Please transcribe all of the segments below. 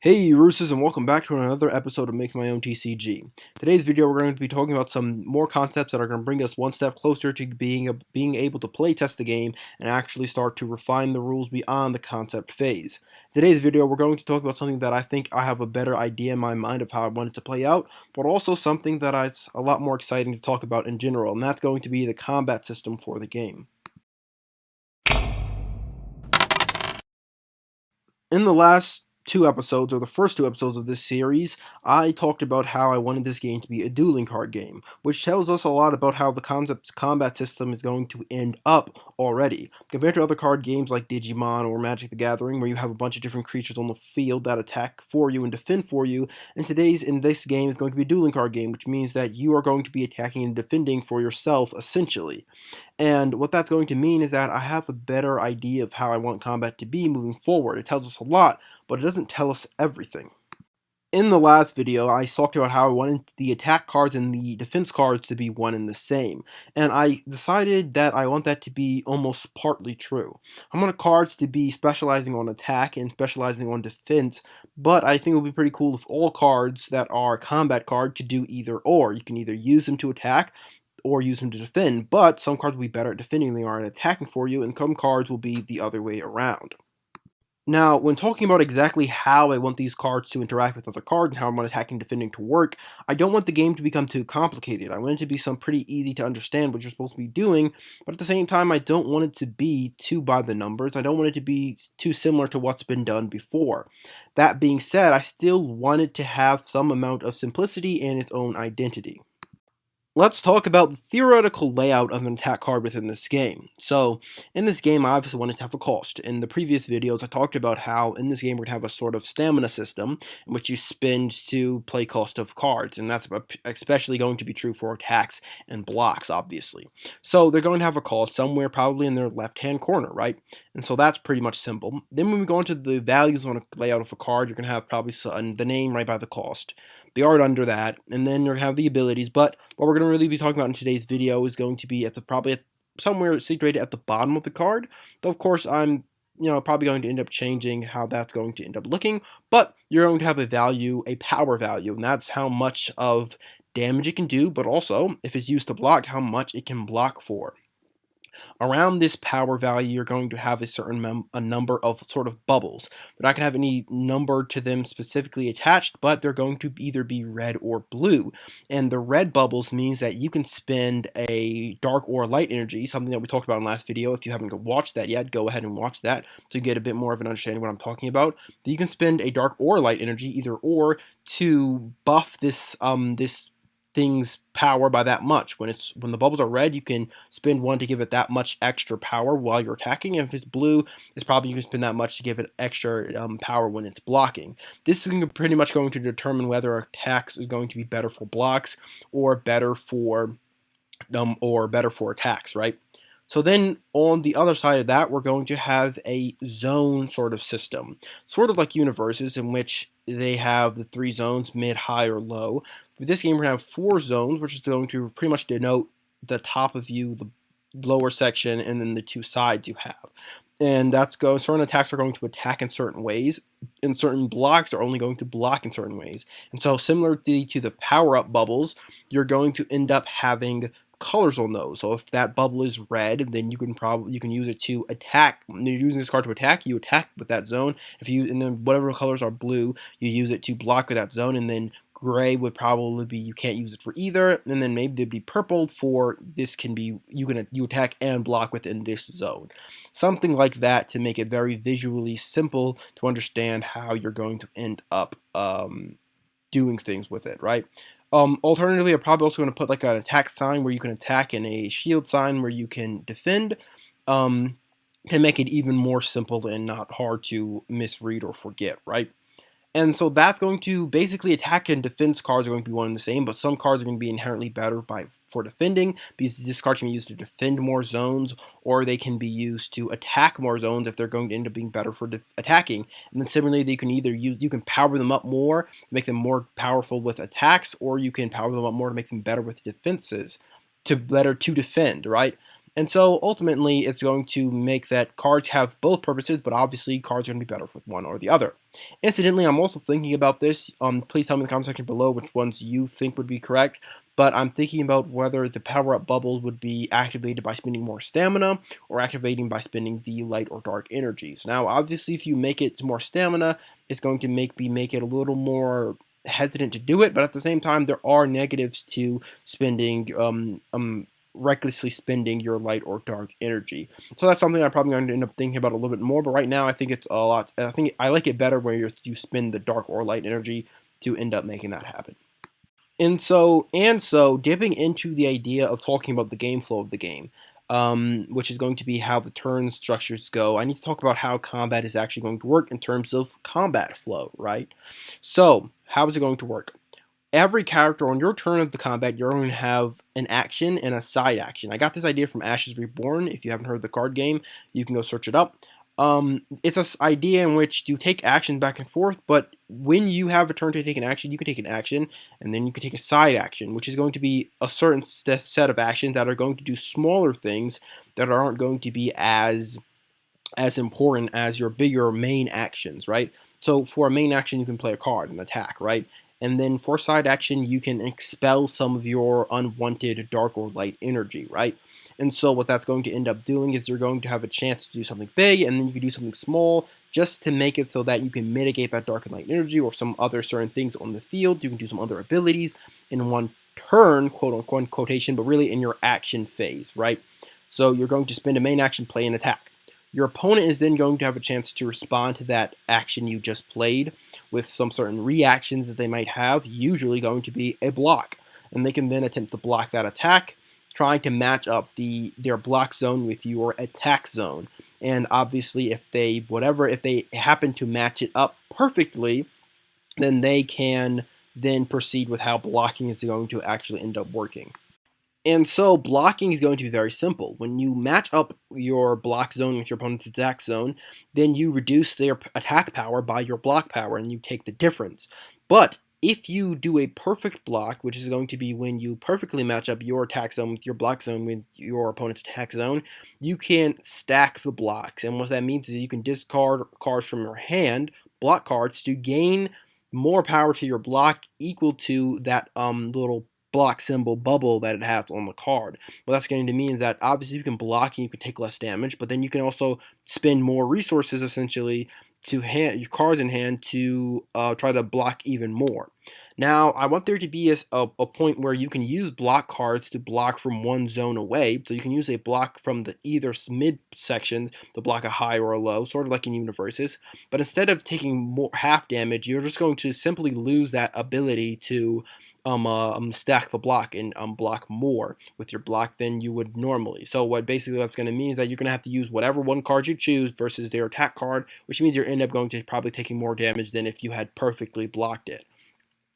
Hey Roosters, and welcome back to another episode of Make My Own TCG. Today's video we're going to be talking about some more concepts that are going to bring us one step closer to being able to play test the game and actually start to refine the rules beyond the concept phase. Today's video we're going to talk about something that I think I have a better idea in my mind of how I want it to play out, but also something that is a lot more exciting to talk about in general, and that's going to be the combat system for the game. In the last two episodes, or the first two episodes of this series, I talked about how I wanted this game to be a dueling card game, which tells us a lot about how the combat system is going to end up already. Compared to other card games like Digimon or Magic the Gathering, where you have a bunch of different creatures on the field that attack for you and defend for you, in this game is going to be a dueling card game, which means that you are going to be attacking and defending for yourself, essentially. And what that's going to mean is that I have a better idea of how I want combat to be moving forward. It tells us a lot, but it doesn't tell us everything. In the last video, I talked about how I wanted the attack cards and the defense cards to be one and the same, and I decided that I want that to be almost partly true. I want cards to be specializing on attack and specializing on defense, but I think it would be pretty cool if all cards that are combat cards could do either or. You can either use them to attack or use them to defend, but some cards will be better at defending than they are at attacking for you, and some cards will be the other way around. Now, when talking about exactly how I want these cards to interact with other cards and how I want attacking and defending to work, I don't want the game to become too complicated. I want it to be pretty easy to understand what you're supposed to be doing, but at the same time, I don't want it to be too by the numbers. I don't want it to be too similar to what's been done before. That being said, I still want it to have some amount of simplicity and its own identity. Let's talk about the theoretical layout of an attack card within this game. So, in this game, I obviously wanted to have a cost. In the previous videos, I talked about how in this game we're going to have a sort of stamina system in which you spend to play cost of cards, and that's especially going to be true for attacks and blocks, obviously. So, they're going to have a cost somewhere probably in their left-hand corner, right? And so that's pretty much simple. Then when we go into the values on a layout of a card, you're going to have probably the name right by the cost, the art under that, and then you're going to have the abilities, but what we're going to really be talking about in today's video is going to be somewhere situated at the bottom of the card, though of course I'm probably going to end up changing how that's going to end up looking, but you're going to have a power value, and that's how much of damage it can do, but also, if it's used to block, how much it can block for. Around this power value, you're going to have a number of sort of bubbles. They're not going to have any number to them specifically attached, but they're going to either be red or blue. And the red bubbles means that you can spend a dark or light energy, something that we talked about in the last video. If you haven't watched that yet, go ahead and watch that to get a bit more of an understanding of what I'm talking about. You can spend a dark or light energy, either or, to buff this thing's power by that much. When the bubbles are red, you can spend one to give it that much extra power while you're attacking. And if it's blue, it's probably you can spend that much to give it extra power when it's blocking. This is pretty much going to determine whether attacks is going to be better for blocks or better for attacks, right? So then on the other side of that, we're going to have a zone sort of system, sort of like universes in which they have the three zones, mid, high, or low. With this game, we're going to have four zones, which is going to pretty much denote the top of you, the lower section, and then the two sides you have. And certain attacks are going to attack in certain ways, and certain blocks are only going to block in certain ways. And so similarly to the power-up bubbles, you're going to end up having colors on those. So if that bubble is red, then you can use it to attack. When you're using this card to attack, you attack with that zone. And then whatever colors are blue, you use it to block with that zone, and then gray would probably be you can't use it for either, and then maybe there'd be purple for this can be you attack and block within this zone. Something like that to make it very visually simple to understand how you're going to end up doing things with it, right? Alternatively, I'm probably also going to put like an attack sign where you can attack and a shield sign where you can defend, to make it even more simple and not hard to misread or forget, right? And so that's going to basically attack and defense cards are going to be one and the same, but some cards are going to be inherently better for defending because this card can be used to defend more zones, or they can be used to attack more zones if they're going to end up being better for attacking. And then similarly, you can power them up more to make them more powerful with attacks, or you can power them up more to make them better with defenses, to defend, right? And so ultimately, it's going to make that cards have both purposes, but obviously cards are going to be better with one or the other. Incidentally, I'm also thinking about this. Please tell me in the comment section below which ones you think would be correct. But I'm thinking about whether the power-up bubbles would be activated by spending more stamina or activating by spending the light or dark energies. Now, obviously, if you make it more stamina, it's going to make it a little more hesitant to do it. But at the same time, there are negatives to spending recklessly spending your light or dark energy. So that's something I'm probably going to end up thinking about a little bit more. But right now, I think it's a lot. I think I like it better where you spend the dark or light energy to end up making that happen. And so, dipping into the idea of talking about the game flow of the game, which is going to be how the turn structures go. I need to talk about how combat is actually going to work in terms of combat flow, right? So, how is it going to work? Every character on your turn of the combat, you're going to have an action and a side action. I got this idea from Ashes Reborn. If you haven't heard the card game, you can go search it up. It's an idea in which you take actions back and forth, but when you have a turn to take an action, you can take an action, and then you can take a side action, which is going to be a certain set of actions that are going to do smaller things that aren't going to be as important as your bigger main actions, right? So for a main action, you can play a card and attack, right? And then for side action, you can expel some of your unwanted dark or light energy, right? And so what that's going to end up doing is you're going to have a chance to do something big, and then you can do something small just to make it so that you can mitigate that dark and light energy or some other certain things on the field. You can do some other abilities in one turn, quote unquote, quotation, but really in your action phase, right? So you're going to spend a main action, play an attack. Your opponent is then going to have a chance to respond to that action you just played with some certain reactions that they might have, usually going to be a block. And they can then attempt to block that attack, trying to match up their block zone with your attack zone. And obviously, if they happen to match it up perfectly, then they can then proceed with how blocking is going to actually end up working. And so blocking is going to be very simple. When you match up your block zone with your opponent's attack zone, then you reduce their attack power by your block power and you take the difference. But if you do a perfect block, which is going to be when you perfectly match up your attack zone with your block zone with your opponent's attack zone, you can stack the blocks. And what that means is you can discard cards from your hand, block cards, to gain more power to your block equal to that little block symbol bubble that it has on the card. What that's going to mean is that obviously you can block and you can take less damage, but then you can also spend more resources essentially to hand your cards in hand to try to block even more. Now, I want there to be a point where you can use block cards to block from one zone away. So you can use a block from the either mid sections to block a high or a low, sort of like in Universes. But instead of taking more half damage, you're just going to simply lose that ability to stack the block and block more with your block than you would normally. So what basically that's going to mean is that you're going to have to use whatever one card you choose versus their attack card, which means you end up going to probably taking more damage than if you had perfectly blocked it.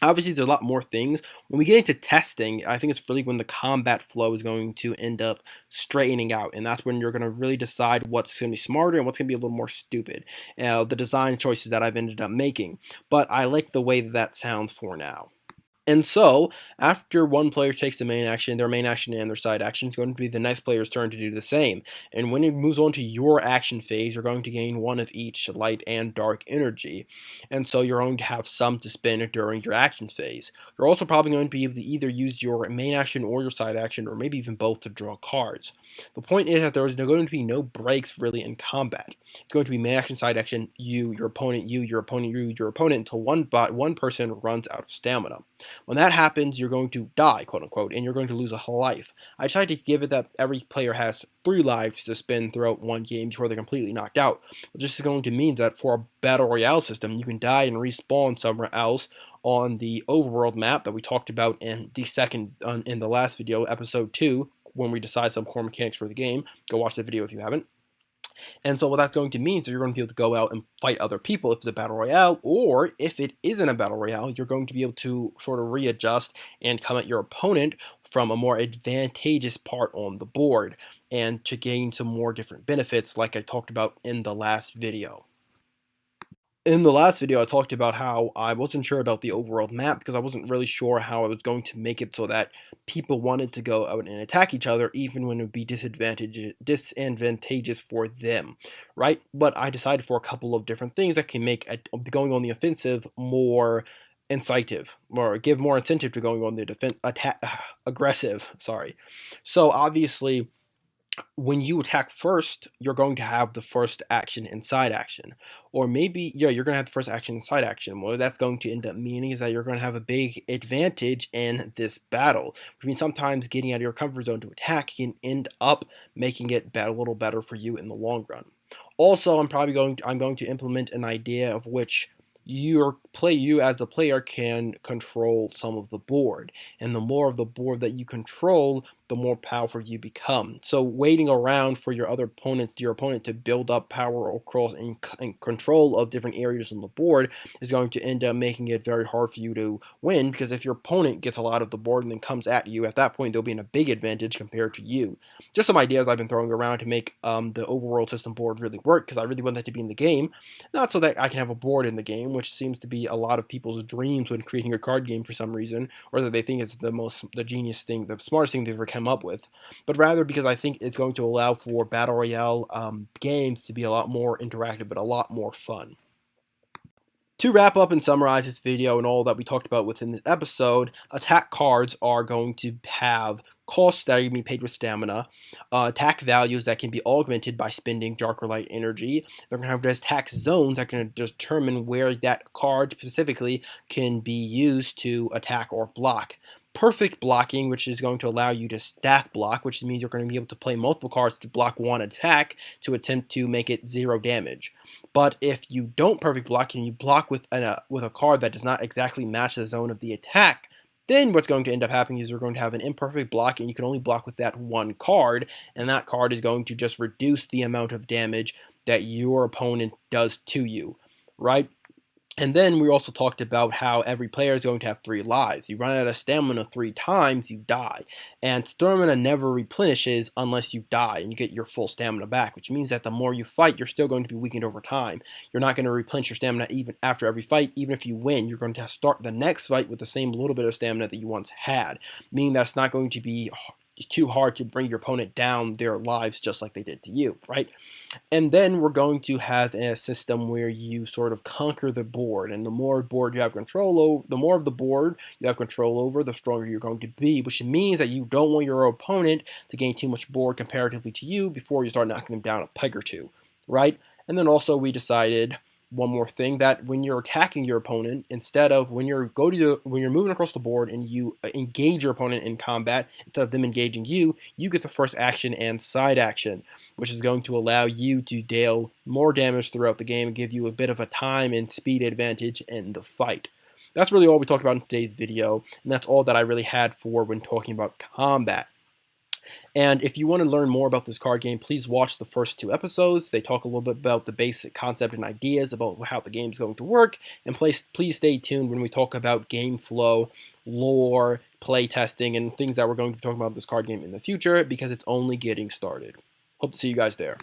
Obviously, there's a lot more things. When we get into testing, I think it's really when the combat flow is going to end up straightening out, and that's when you're going to really decide what's going to be smarter and what's going to be a little more stupid. The design choices that I've ended up making, but I like the way that sounds for now. And so, after one player takes the main action, their main action and their side action is going to be the next player's turn to do the same. And when it moves on to your action phase, you're going to gain one of each light and dark energy. And so you're going to have some to spend during your action phase. You're also probably going to be able to either use your main action or your side action, or maybe even both to draw cards. The point is that there is going to be no breaks really in combat. It's going to be main action, side action, you, your opponent, you, your opponent, you, your opponent, until one person runs out of stamina. When that happens, you're going to die, quote unquote, and you're going to lose a life. I tried to give it that every player has 3 lives to spend throughout one game before they're completely knocked out. Which is going to mean that for a battle royale system, you can die and respawn somewhere else on the overworld map that we talked about in the last video, episode 2, when we decide some core mechanics for the game. Go watch the video if you haven't. And so what that's going to mean is you're going to be able to go out and fight other people if it's a battle royale, or if it isn't a battle royale, you're going to be able to sort of readjust and come at your opponent from a more advantageous part on the board and to gain some more different benefits like I talked about in the last video. In the last video, I talked about how I wasn't sure about the overall map because I wasn't really sure how I was going to make it so that people wanted to go out and attack each other even when it would be disadvantageous for them, right? But I decided for a couple of different things that can make going on the offensive more incentive, or give more incentive to going on the aggressive, sorry. So obviously, when you attack first, you're going to have the first action and side action. Or maybe, yeah, you're going to have the first action and side action. What that's going to end up meaning is that you're going to have a big advantage in this battle. Which means sometimes getting out of your comfort zone to attack can end up making it a little better for you in the long run. Also, I'm going to implement an idea of which you as the player can control some of the board, and the more of the board that you control, the more powerful you become. So waiting around for your opponent to build up power across and control of different areas on the board is going to end up making it very hard for you to win, because if your opponent gets a lot of the board and then comes at you, at that point they'll be in a big advantage compared to you. Just some ideas I've been throwing around to make the overworld system board really work, because I really want that to be in the game, not so that I can have a board in the game, which seems to be a lot of people's dreams when creating a card game for some reason, or that they think it's the genius thing, the smartest thing they've ever come up with, but rather because I think it's going to allow for battle royale games to be a lot more interactive but a lot more fun. To wrap up and summarize this video and all that we talked about within this episode, attack cards are going to have costs that are going to be paid with stamina, attack values that can be augmented by spending dark or light energy. They're going to have attack zones that can determine where that card specifically can be used to attack or block. Perfect blocking, which is going to allow you to stack block, which means you're going to be able to play multiple cards to block one attack to attempt to make it 0 damage. But if you don't perfect block and you block with a card that does not exactly match the zone of the attack, then what's going to end up happening is you're going to have an imperfect block, and you can only block with that one card, and that card is going to just reduce the amount of damage that your opponent does to you, right? And then we also talked about how every player is going to have 3 lives. You run out of stamina 3 times, you die. And stamina never replenishes unless you die and you get your full stamina back, which means that the more you fight, you're still going to be weakened over time. You're not going to replenish your stamina even after every fight. Even if you win, you're going to start the next fight with the same little bit of stamina that you once had, meaning that's not going to be too hard to bring your opponent down their lives just like they did to you, right? And then we're going to have a system where you sort of conquer the board, and the more board you have control over, the more of the board you have control over, the stronger you're going to be, which means that you don't want your opponent to gain too much board comparatively to you before you start knocking them down a peg or two, right? And then also we decided one more thing, that when you're attacking your opponent, instead of when you're moving across the board and you engage your opponent in combat, instead of them engaging you, you get the first action and side action, which is going to allow you to deal more damage throughout the game and give you a bit of a time and speed advantage in the fight. That's really all we talked about in today's video, and that's all that I really had for when talking about combat. And if you want to learn more about this card game, please watch the first 2 episodes. They talk a little bit about the basic concept and ideas about how the game is going to work. And please stay tuned when we talk about game flow, lore, play testing, and things that we're going to be talking about this card game in the future, because it's only getting started. Hope to see you guys there.